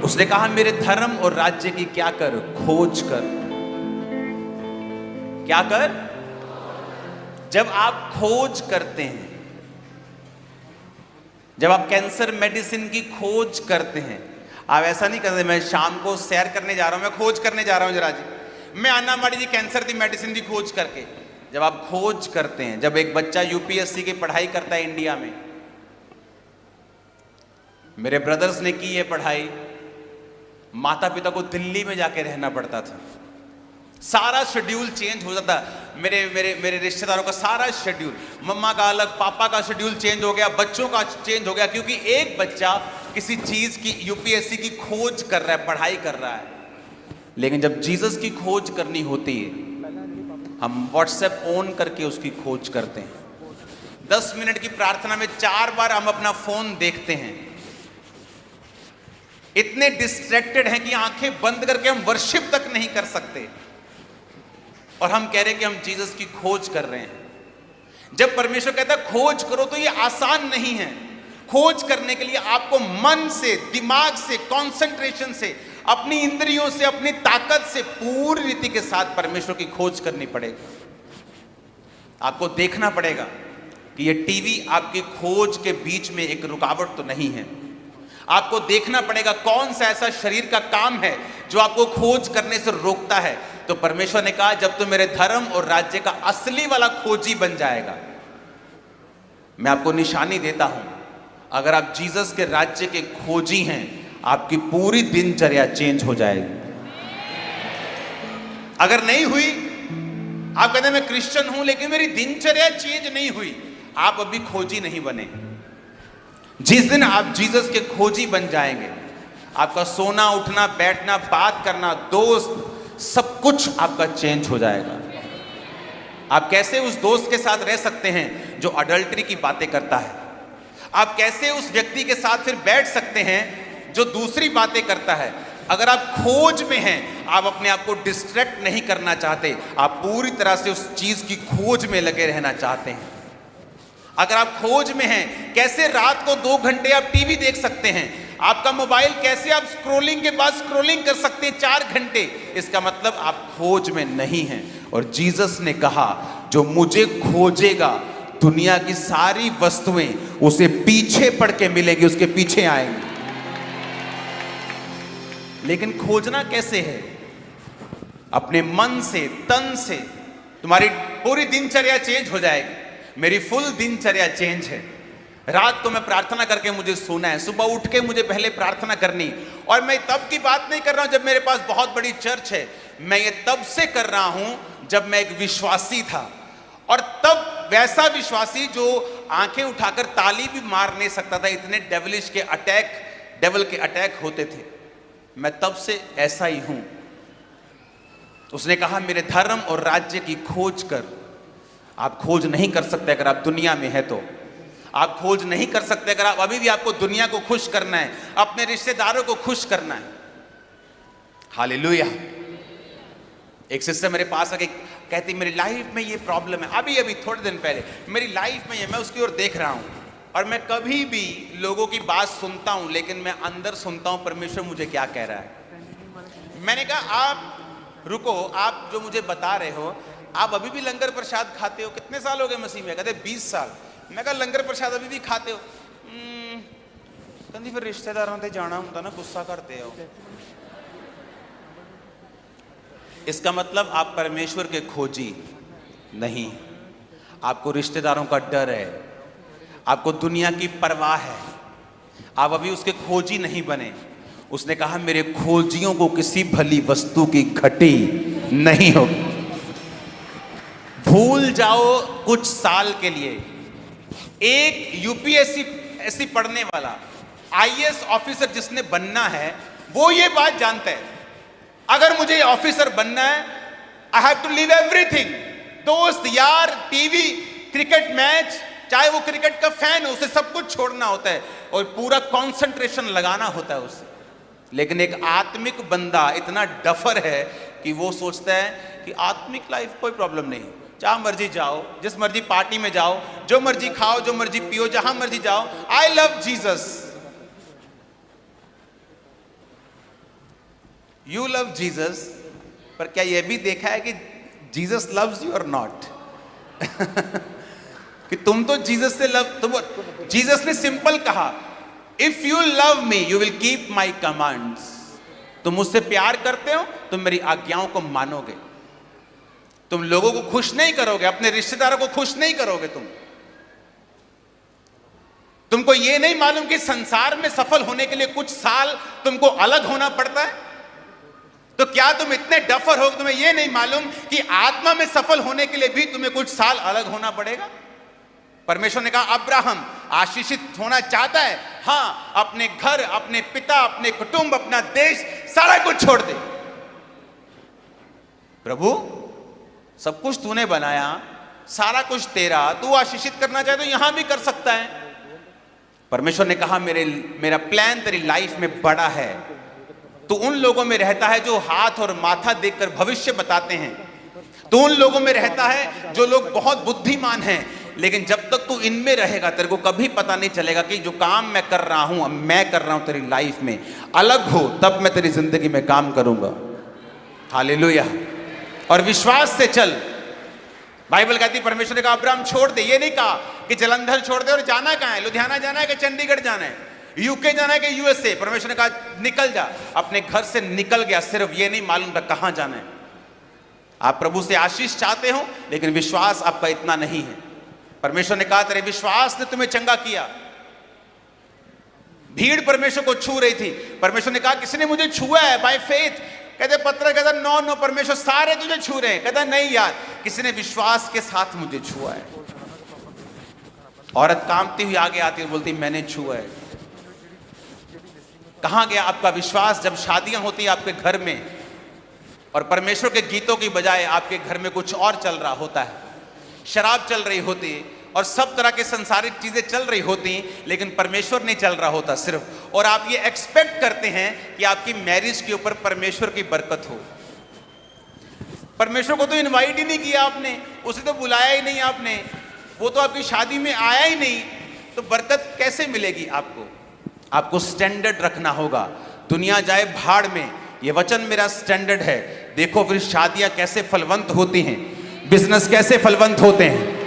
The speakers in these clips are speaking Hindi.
उसने कहा मेरे धर्म और राज्य की क्या कर, खोज कर। क्या कर? जब आप खोज करते हैं, जब आप कैंसर मेडिसिन की खोज करते हैं, आप ऐसा नहीं करते मैं शाम को सैर करने जा रहा हूं, मैं खोज करने जा रहा हूं जरा जी, मैं आना माड़ी जी कैंसर की मेडिसिन की खोज करके। जब आप खोज करते हैं, जब एक बच्चा यूपीएससी की पढ़ाई करता है इंडिया में, मेरे ब्रदर्स ने की ये पढ़ाई, माता पिता को दिल्ली में जाके रहना पड़ता था, सारा शेड्यूल चेंज हो जाता। मेरे मेरे मेरे रिश्तेदारों का सारा शेड्यूल, मम्मा का अलग, पापा का शेड्यूल चेंज हो गया, बच्चों का चेंज हो गया, क्योंकि एक बच्चा किसी चीज की यूपीएससी की खोज कर रहा है, पढ़ाई कर रहा है। लेकिन जब जीसस की खोज करनी होती है, हम व्हाट्सएप ऑन करके उसकी खोज करते हैं। 10 मिनट की प्रार्थना में 4 बार हम अपना फोन देखते हैं, इतने डिस्ट्रैक्टेड हैं कि आंखें बंद करके हम वर्शिप तक नहीं कर सकते, और हम कह रहे हैं कि हम जीसस की खोज कर रहे हैं। जब परमेश्वर कहता है खोज करो, तो ये आसान नहीं है। खोज करने के लिए आपको मन से, दिमाग से, कंसंट्रेशन से, अपनी इंद्रियों से, अपनी ताकत से पूरी रीति के साथ परमेश्वर की खोज करनी पड़ेगी। आपको देखना पड़ेगा कि ये टीवी आपकी खोज के बीच में एक रुकावट तो नहीं है। आपको देखना पड़ेगा कौन सा ऐसा शरीर का काम है जो आपको खोज करने से रोकता है। तो परमेश्वर ने कहा जब तू मेरे धर्म और राज्य का असली वाला खोजी बन जाएगा, मैं आपको निशानी देता हूं, अगर आप जीसस के राज्य के खोजी हैं, आपकी पूरी दिनचर्या चेंज हो जाएगी। अगर नहीं हुई, आप कहते हैं मैं क्रिश्चियन हूं लेकिन मेरी दिनचर्या चेंज नहीं हुई, आप अभी खोजी नहीं बने। जिस दिन आप जीसस के खोजी बन जाएंगे, आपका सोना, उठना, बैठना, बात करना, दोस्त, सब कुछ आपका चेंज हो जाएगा। आप कैसे उस दोस्त के साथ रह सकते हैं जो अडल्ट्री की बातें करता है? आप कैसे उस व्यक्ति के साथ फिर बैठ सकते हैं जो दूसरी बातें करता है? अगर आप खोज में हैं, आप अपने आप को डिस्ट्रैक्ट नहीं करना चाहते, आप पूरी तरह से उस चीज की खोज में लगे रहना चाहते हैं। अगर आप खोज में हैं, कैसे रात को 2 घंटे आप टीवी देख सकते हैं? आपका मोबाइल कैसे आप स्क्रॉलिंग के बाद स्क्रॉलिंग कर सकते हैं 4 घंटे? इसका मतलब आप खोज में नहीं हैं। और जीसस ने कहा जो मुझे खोजेगा, दुनिया की सारी वस्तुएं उसे पीछे पड़ के मिलेगी, उसके पीछे आएंगी। लेकिन खोजना कैसे है? अपने मन से, तन से। तुम्हारी पूरी दिनचर्या चेंज हो जाएगी। मेरी फुल दिनचर्या चेंज है। रात को मैं प्रार्थना करके मुझे सोना है, सुबह उठ के मुझे पहले प्रार्थना करनी। और मैं तब की बात नहीं कर रहा हूं जब मेरे पास बहुत बड़ी चर्च है, मैं ये तब से कर रहा हूं जब मैं एक विश्वासी था। और तब वैसा विश्वासी जो आंखें उठाकर ताली भी मार नहीं सकता था, इतने डेविल के अटैक होते थे। मैं तब से ऐसा ही हूं। उसने कहा मेरे धर्म और राज्य की खोज कर। आप खोज नहीं कर सकते अगर आप दुनिया में है, तो आप खोज नहीं कर सकते अगर आप अभी भी आपको दुनिया को खुश करना है, अपने रिश्तेदारों को खुश करना है। हालेलुया। एक सिस्टर मेरे पास आके कहती मेरी लाइफ में ये प्रॉब्लम है, अभी थोड़े दिन पहले मेरी लाइफ में ये, मैं उसकी ओर देख रहा हूं। और मैं कभी भी लोगों की बात सुनता हूं, लेकिन मैं अंदर सुनता हूं परमेश्वर मुझे क्या कह रहा है। मैंने कहा आप रुको, आप जो मुझे बता रहे हो, आप अभी भी लंगर प्रसाद खाते हो? कितने साल हो गए मसीह में? कहते 20 साल। मैं कहा लंगर प्रसाद अभी भी खाते हो? कहती फिर रिश्तेदारों से जाना होता ना, गुस्सा करते हो। इसका मतलब आप परमेश्वर के खोजी नहीं, आपको रिश्तेदारों का डर है, आपको दुनिया की परवाह है, आप अभी उसके खोजी नहीं बने। उसने कहा मेरे खोजियों को किसी भली वस्तु की घटी नहीं होगी। भूल जाओ कुछ साल के लिए। एक यूपीएससी पढ़ने वाला आईएएस ऑफिसर जिसने बनना है, वो ये बात जानता है अगर मुझे ऑफिसर बनना है, I have to leave everything. दोस्त, यार, टीवी, क्रिकेट मैच, चाहे वो क्रिकेट का फैन हो, उसे सब कुछ छोड़ना होता है और पूरा कंसंट्रेशन लगाना होता है उससे। लेकिन एक आत्मिक बंदा इतना डफर है कि वो सोचता है कि आत्मिक लाइफ कोई प्रॉब्लम नहीं, जहां मर्जी जाओ, जिस मर्जी पार्टी में जाओ, जो मर्जी खाओ, जो मर्जी पियो, जहां मर्जी जाओ, I love Jesus. You love Jesus, पर क्या यह भी देखा है कि जीसस लव्स यू और नॉट? कि तुम तो जीसस से जीसस ने सिंपल कहा, if you love me you will keep my commands. तुम मुझसे प्यार करते हो, तुम मेरी आज्ञाओं को मानोगे। तुम लोगों को खुश नहीं करोगे, अपने रिश्तेदारों को खुश नहीं करोगे। तुमको यह नहीं मालूम कि संसार में सफल होने के लिए कुछ साल तुमको अलग होना पड़ता है? तो क्या तुम इतने डफर हो, तुम्हें यह नहीं मालूम कि आत्मा में सफल होने के लिए भी तुम्हें कुछ साल अलग होना पड़ेगा? परमेश्वर ने कहा अब्राहम आशीषित होना चाहता है, हां, अपने घर, अपने पिता, अपने कुटुंब, अपना देश, सारा कुछ छोड़ दे। प्रभु सब कुछ तूने बनाया, सारा कुछ तेरा, तू आशीषित करना चाहे तो यहां भी कर सकता है। परमेश्वर ने कहा मेरा प्लान तेरी लाइफ में बड़ा है। तू उन लोगों में रहता है जो हाथ और माथा देखकर भविष्य बताते हैं। तू उन लोगों में रहता है जो लोग बहुत बुद्धिमान हैं, लेकिन जब तक तू इनमें रहेगा तेरे को कभी पता नहीं चलेगा कि जो काम मैं कर रहा हूं तेरी लाइफ में अलग हो, तब मैं तेरी जिंदगी में काम करूंगा। हालेलुया। और विश्वास से चल। बाइबल कहती है परमेश्वर ने कहा अब्राहम छोड़ दे। ये नहीं कहा कि जलंधर छोड़ दे और जाना कहां है, लुधियाना जाना है कि चंडीगढ़ जाना है, यूके जाना है कि यूएसए। परमेश्वर ने कहा निकल जा। अपने घर से निकल गया, सिर्फ ये नहीं मालूम था कहां जाना है। आप प्रभु से आशीष चाहते हो, लेकिन विश्वास आपका इतना नहीं है। परमेश्वर ने कहा तेरे विश्वास ने तुम्हें चंगा किया। भीड़ परमेश्वर को छू रही थी। परमेश्वर ने कहा किसी ने मुझे छुआ है बाय फेथ। कहते पत्र कहता नो परमेश्वर सारे तुझे छू रहे हैं। कहता नहीं यार, किसी ने विश्वास के साथ मुझे छुआ है। औरत कांपती हुई आगे आती है, बोलती मैंने छुआ है। कहां गया आपका विश्वास जब शादियां होती है आपके घर में और परमेश्वर के गीतों की बजाय आपके घर में कुछ और चल रहा होता है? शराब चल रही होती और सब तरह के संसारिक चीजें चल रही होती, लेकिन परमेश्वर नहीं चल रहा होता सिर्फ। और आप ये एक्सपेक्ट करते हैं कि आपकी मैरिज के ऊपर परमेश्वर की बरकत हो। परमेश्वर को तो इनवाइट ही नहीं किया आपने, उसे तो बुलाया ही नहीं आपने, वो तो आपकी शादी में आया ही नहीं, तो बरकत कैसे मिलेगी आपको? आपको स्टैंडर्ड रखना होगा। दुनिया जाए भाड़ में, ये वचन मेरा स्टैंडर्ड है। देखो फिर शादियां कैसे फलवंत होती हैं, बिजनेस कैसे फलवंत होते हैं,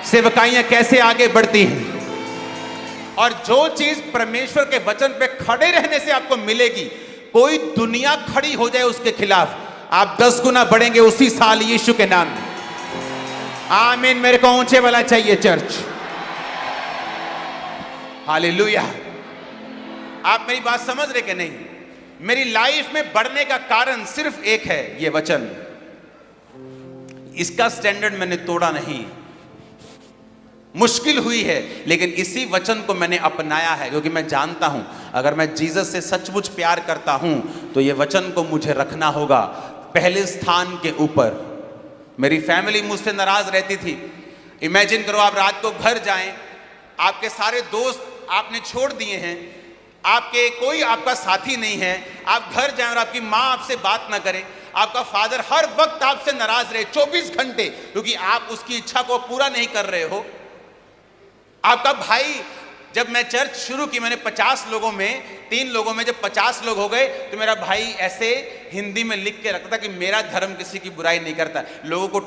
सेवकाइयां कैसे आगे बढ़ती हैं। और जो चीज परमेश्वर के वचन पे खड़े रहने से आपको मिलेगी, कोई दुनिया खड़ी हो जाए उसके खिलाफ, आप 10 गुना बढ़ेंगे उसी साल यीशु के नाम में। आमीन। मेरे को ऊंचे वाला चाहिए चर्च। हालेलुया। आप मेरी बात समझ रहे कि नहीं? मेरी लाइफ में बढ़ने का कारण सिर्फ एक है, ये वचन। इसका स्टैंडर्ड मैंने तोड़ा नहीं। मुश्किल हुई है, लेकिन इसी वचन को मैंने अपनाया है, क्योंकि मैं जानता हूं अगर मैं जीसस से सचमुच प्यार करता हूं तो ये वचन को मुझे रखना होगा पहले स्थान के ऊपर। मेरी फैमिली मुझसे नाराज रहती थी। इमेजिन करो आप रात को घर जाएं, आपके सारे दोस्त आपने छोड़ दिए हैं, आपके कोई आपका साथी नहीं है, आप घर जाएं और आपकी माँ आपसे बात ना करे, आपका फादर हर वक्त आपसे नाराज रहे 24 घंटे, क्योंकि आप उसकी इच्छा को पूरा नहीं कर रहे हो। आपका भाई, जब मैं चर्च शुरू की मैंने 50 लोगों में 3 लोगों में जब 50 लोग हो गए तो मेरा भाई ऐसे हिंदी में लिख के रखता कि मेरा धर्म किसी की बुराई नहीं करता। लोगों को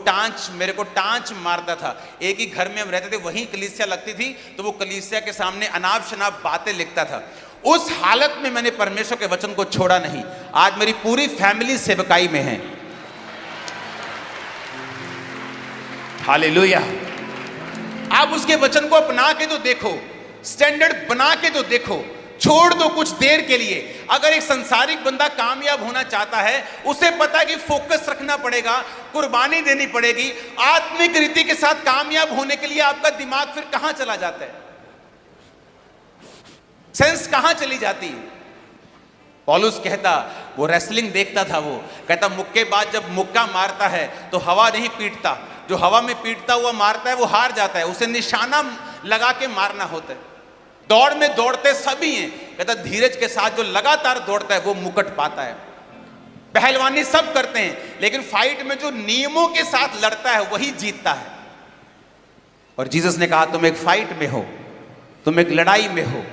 मेरे को टांच मारता था। एक ही घर में हम रहते थे, वहीं कलीसिया लगती थी, तो वो कलीसिया के सामने अनाप शनाप बातें लिखता था। उस हालत में मैंने परमेश्वर के वचन को छोड़ा नहीं। आज मेरी पूरी फैमिली सेवकाई में है। हालेलुया। आप उसके वचन को अपना के तो देखो, स्टैंडर्ड बना के तो देखो, छोड़ दो कुछ देर के लिए। अगर एक संसारिक बंदा कामयाब होना चाहता है, उसे पता है कि फोकस रखना पड़ेगा, कुर्बानी देनी पड़ेगी। आत्मिक रीति के साथ कामयाब होने के लिए आपका दिमाग फिर कहां चला जाता है, सेंस कहां चली जाती है। पौलुस कहता, वो रेसलिंग देखता था, वो कहता मुक्केबाज जब मुक्का मारता है तो हवा नहीं पीटता, जो हवा में पीटता हुआ मारता है वो हार जाता है, उसे निशाना लगा के मारना होता है। दौड़ में दौड़ते सभी हैं, कहता धीरज के साथ जो लगातार दौड़ता है वो मुकुट पाता है। पहलवानी सब करते हैं, लेकिन फाइट में जो नियमों के साथ लड़ता है वही जीतता है। और जीसस ने कहा तुम एक फाइट में हो, तुम एक लड़ाई में हो,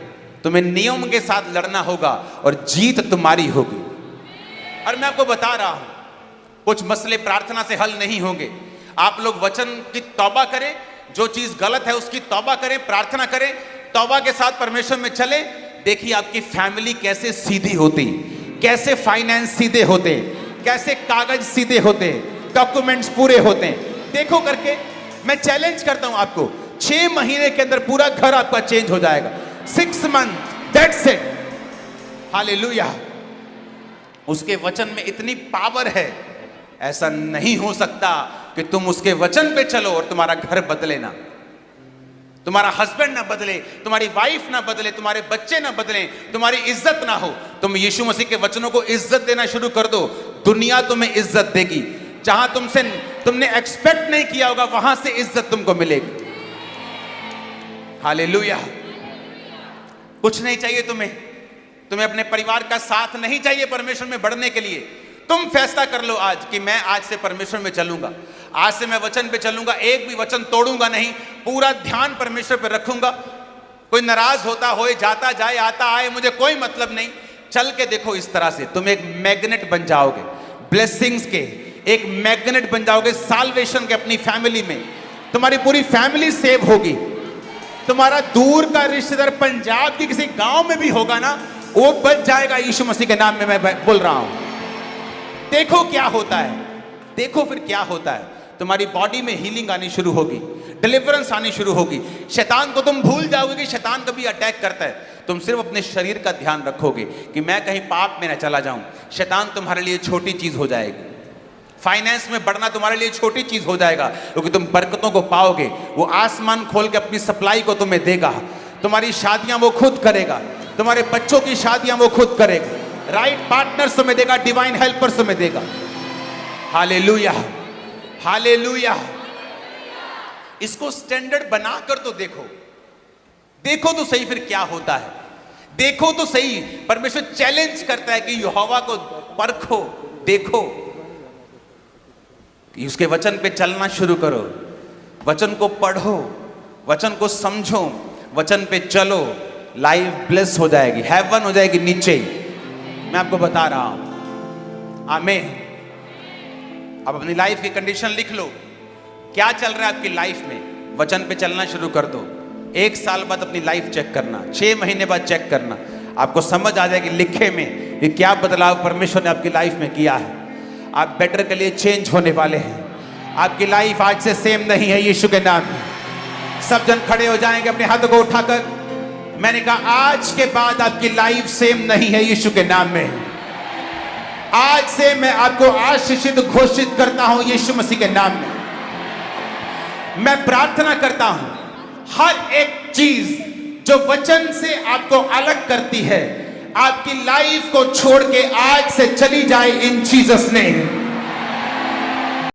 तुम्हें नियम के साथ लड़ना होगा और जीत तुम्हारी होगी। और मैं आपको बता रहा हूं, कुछ मसले प्रार्थना से हल नहीं होंगे। आप लोग वचन की तौबा करें, जो चीज गलत है उसकी तौबा करें, प्रार्थना करें, तौबा के साथ परमेश्वर में चले। देखिए आपकी फैमिली कैसे सीधी होती, कैसे फाइनेंस सीधे होते, कैसे कागज सीधे होते, डॉक्यूमेंट्स पूरे होते हैं। देखो करके, मैं चैलेंज करता हूं आपको, 6 महीने के अंदर पूरा घर आपका चेंज हो जाएगा। 6 मंथ, दैट्स इट। हालेलुया। उसके वचन में इतनी पावर है, ऐसा नहीं हो सकता कि तुम उसके वचन पे चलो और तुम्हारा घर बदले ना, तुम्हारा हस्बैंड ना बदले, तुम्हारी वाइफ ना बदले, तुम्हारे बच्चे ना बदले, तुम्हारी इज्जत ना हो। तुम यीशु मसीह के वचनों को इज्जत देना शुरू कर दो, दुनिया तुम्हें इज्जत देगी। जहां तुमने एक्सपेक्ट नहीं किया होगा, वहां से इज्जत तुमको मिलेगी। हालेलुया। कुछ नहीं चाहिए तुम्हें अपने परिवार का साथ नहीं चाहिए परमेश्वर में बढ़ने के लिए। तुम फैसला कर लो आज कि मैं आज से परमेश्वर में चलूंगा, आज से मैं वचन पे चलूंगा, एक भी वचन तोड़ूंगा नहीं, पूरा ध्यान परमेश्वर पे रखूंगा। कोई नाराज होता होए, जाता जाए, आता आए, मुझे कोई मतलब नहीं। चल के देखो, इस तरह से तुम एक मैग्नेट बन जाओगे, ब्लेसिंग्स के एक मैग्नेट बन जाओगे, साल्वेशन के। अपनी फैमिली में तुम्हारी पूरी फैमिली सेव होगी। तुम्हारा दूर का रिश्तेदार पंजाब की किसी गांव में भी होगा ना, वो बच जाएगा यीशु मसीह के नाम में। मैं बोल रहा हूं, देखो क्या होता है, देखो फिर क्या होता है। तुम्हारी बॉडी में हीलिंग आनी शुरू होगी, डिलीवरेंस आनी शुरू होगी। शैतान को तुम भूल जाओगे कि शैतान कभी अटैक करता है। तुम सिर्फ अपने शरीर का ध्यान रखोगे कि मैं कहीं पाप में ना चला जाऊं। शैतान तुम्हारे लिए छोटी चीज हो जाएगी। फाइनेंस में बढ़ना तुम्हारे लिए छोटी चीज हो जाएगा, क्योंकि तुम बरकतों को पाओगे। वो आसमान खोल के अपनी सप्लाई को तुम्हें देगा। तुम्हारी शादियां वो खुद करेगा, तुम्हारे बच्चों की शादियां वो खुद करेगा, राइट पार्टनर्स तुम्हें देगा, डिवाइन हेल्पर्स तुम्हें देगा। Hallelujah, hallelujah. इसको स्टैंडर्ड बनाकर तो देखो, देखो तो सही फिर क्या होता है। देखो तो सही, परमेश्वर चैलेंज करता है कि यहोवा को परखो, देखो कि उसके वचन पे चलना शुरू करो, वचन को पढ़ो, वचन को समझो, वचन पे चलो। लाइफ ब्लेस हो जाएगी, हेवन हो जाएगी नीचे। मैं आपको बता रहा हूं। आमीन। अब अपनी लाइफ की कंडीशन लिख लो, क्या चल रहा है आपकी लाइफ में। वचन पे चलना शुरू कर दो। 1 साल बाद अपनी लाइफ चेक करना, 6 महीने बाद चेक करना, आपको समझ आ जाएगी लिखे में कि क्या बदलाव परमेश्वर ने आपकी लाइफ में किया है। आप बेटर के लिए चेंज होने वाले हैं। आपकी लाइफ आज से सेम नहीं है यीशु के नाम में। सब जन खड़े हो जाएंगे अपने हाथों को उठाकर। मैंने कहा आज के बाद आपकी लाइफ सेम नहीं है यीशु के नाम में। आज से मैं आपको आशीषित घोषित करता हूं यीशु मसीह के नाम में। मैं प्रार्थना करता हूं, हर एक चीज जो वचन से आपको अलग करती है, आपकी लाइफ को छोड़ के आज से चली जाए इन जीसस नेम।